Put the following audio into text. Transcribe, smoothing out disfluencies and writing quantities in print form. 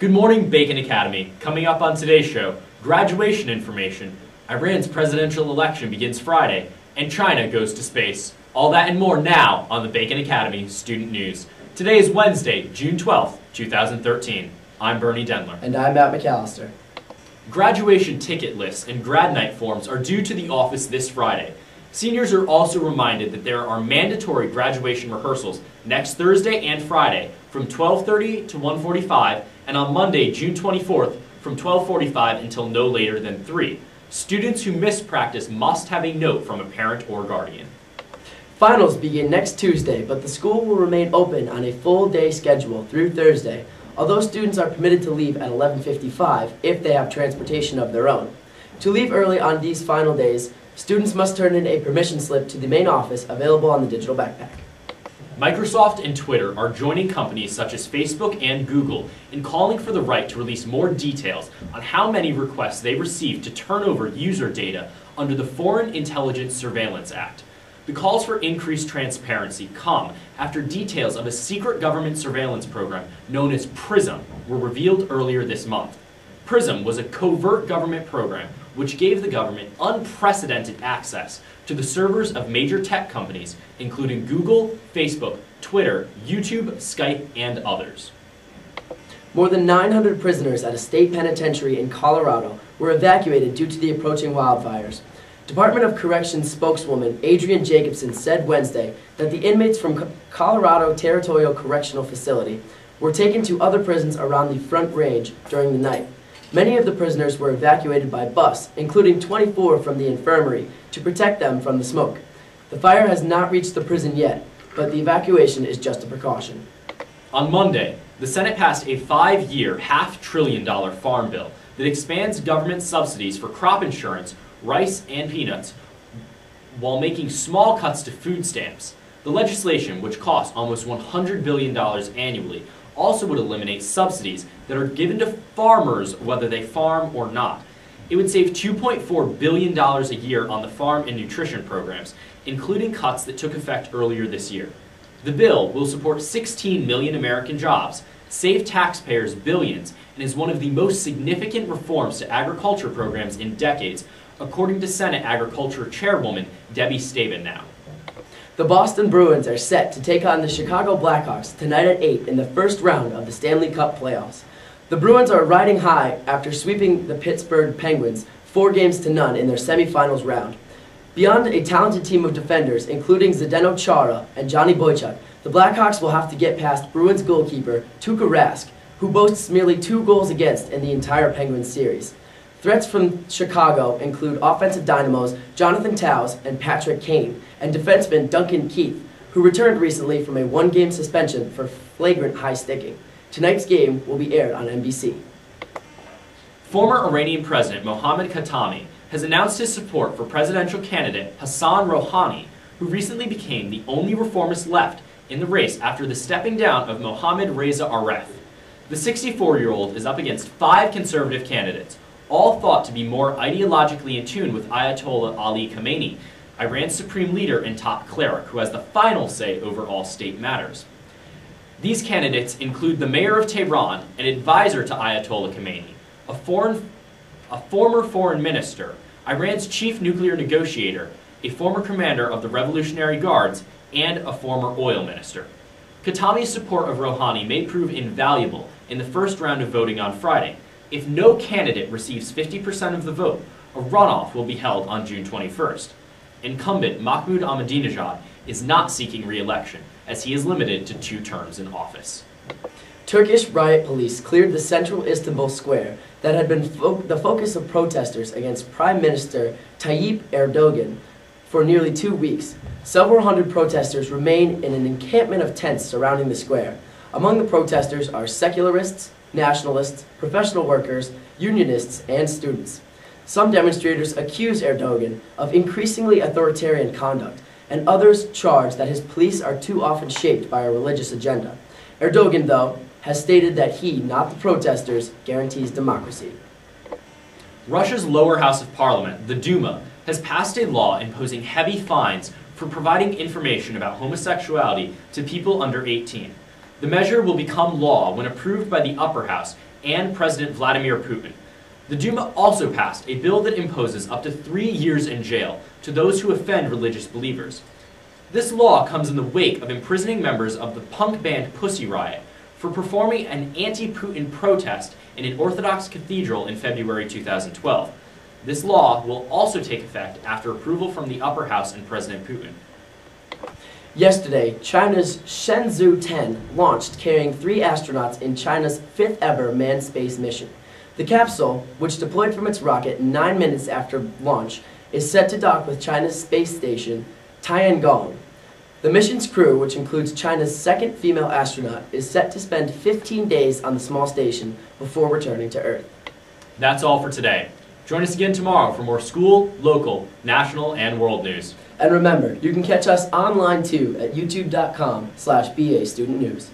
Good morning, Bacon Academy. Coming up on today's show, graduation information, Iran's presidential election begins Friday, and China goes to space. All that and more now on the Bacon Academy Student News. Today is Wednesday, June 12th, 2013. I'm Bernie Denler. And I'm Matt McAllister. Graduation ticket lists and grad night forms are due to the office this Friday. Seniors are also reminded that there are mandatory graduation rehearsals next Thursday and Friday from 12:30 to 1:45 and on Monday, June 24th from 12:45 until no later than 3. Students who miss practice must have a note from a parent or guardian. Finals begin next Tuesday, but the school will remain open on a full-day schedule through Thursday, although students are permitted to leave at 11:55 if they have transportation of their own. To leave early on these final days, students must turn in a permission slip to the main office available on the digital backpack. Microsoft and Twitter are joining companies such as Facebook and Google in calling for the right to release more details on how many requests they received to turn over user data under the Foreign Intelligence Surveillance Act. The calls for increased transparency come after details of a secret government surveillance program known as PRISM were revealed earlier this month. PRISM was a covert government program which gave the government unprecedented access to the servers of major tech companies, including Google, Facebook, Twitter, YouTube, Skype, and others. More than 900 prisoners at a state penitentiary in Colorado were evacuated due to the approaching wildfires. Department of Corrections spokeswoman Adrienne Jacobson said Wednesday that the inmates from Colorado Territorial Correctional Facility were taken to other prisons around the Front Range during the night. Many of the prisoners were evacuated by bus, including 24 from the infirmary, to protect them from the smoke. The fire has not reached the prison yet, but the evacuation is just a precaution. On Monday, the Senate passed a 5-year, $500 billion farm bill that expands government subsidies for crop insurance, rice, and peanuts, while making small cuts to food stamps. The legislation, which costs almost $100 billion annually, also would eliminate subsidies that are given to farmers whether they farm or not. It would save $2.4 billion a year on the farm and nutrition programs, including cuts that took effect earlier this year. The bill will support 16 million American jobs, save taxpayers billions, and is one of the most significant reforms to agriculture programs in decades, according to Senate Agriculture Chairwoman Debbie Stabenow. The Boston Bruins are set to take on the Chicago Blackhawks tonight at 8 in the first round of the Stanley Cup playoffs. The Bruins are riding high after sweeping the Pittsburgh Penguins 4-0 in their semifinals round. Beyond a talented team of defenders, including Zdeno Chara and Johnny Boychuk, the Blackhawks will have to get past Bruins goalkeeper Tuukka Rask, who boasts merely 2 goals against in the entire Penguins series. Threats from Chicago include offensive dynamos Jonathan Toews and Patrick Kane, and defenseman Duncan Keith, who returned recently from a 1-game suspension for flagrant high-sticking. Tonight's game will be aired on NBC. Former Iranian President Mohammad Khatami has announced his support for presidential candidate Hassan Rouhani, who recently became the only reformist left in the race after the stepping down of Mohammad Reza Aref. The 64-year-old is up against 5 conservative candidates, all thought to be more ideologically in tune with Ayatollah Ali Khamenei, Iran's supreme leader and top cleric, who has the final say over all state matters. These candidates include the mayor of Tehran, an advisor to Ayatollah Khamenei, a former foreign minister, Iran's chief nuclear negotiator, a former commander of the Revolutionary Guards, and a former oil minister. Khatami's support of Rouhani may prove invaluable in the first round of voting on Friday. If no candidate receives 50% of the vote, a runoff will be held on June 21st. Incumbent Mahmoud Ahmadinejad is not seeking re-election, as he is limited to 2 terms in office. Turkish riot police cleared the central Istanbul square that had been the focus of protesters against Prime Minister Tayyip Erdogan for nearly 2 weeks. Several hundred protesters remain in an encampment of tents surrounding the square. Among the protesters are secularists, nationalists, professional workers, unionists, and students. Some demonstrators accuse Erdogan of increasingly authoritarian conduct, and others charge that his police are too often shaped by a religious agenda. Erdogan, though, has stated that he, not the protesters, guarantees democracy. Russia's lower house of parliament, the Duma, has passed a law imposing heavy fines for providing information about homosexuality to people under 18. The measure will become law when approved by the upper house and President Vladimir Putin. The Duma also passed a bill that imposes up to 3 years in jail to those who offend religious believers. This law comes in the wake of imprisoning members of the punk band Pussy Riot for performing an anti-Putin protest in an Orthodox cathedral in February 2012. This law will also take effect after approval from the upper house and President Putin. Yesterday, China's Shenzhou 10 launched, carrying 3 astronauts in China's 5th ever manned space mission. The capsule, which deployed from its rocket 9 minutes after launch, is set to dock with China's space station, Tiangong. The mission's crew, which includes China's 2nd female astronaut, is set to spend 15 days on the small station before returning to Earth. That's all for today. Join us again tomorrow for more school, local, national, and world news. And remember, you can catch us online too at youtube.com/BA Student News.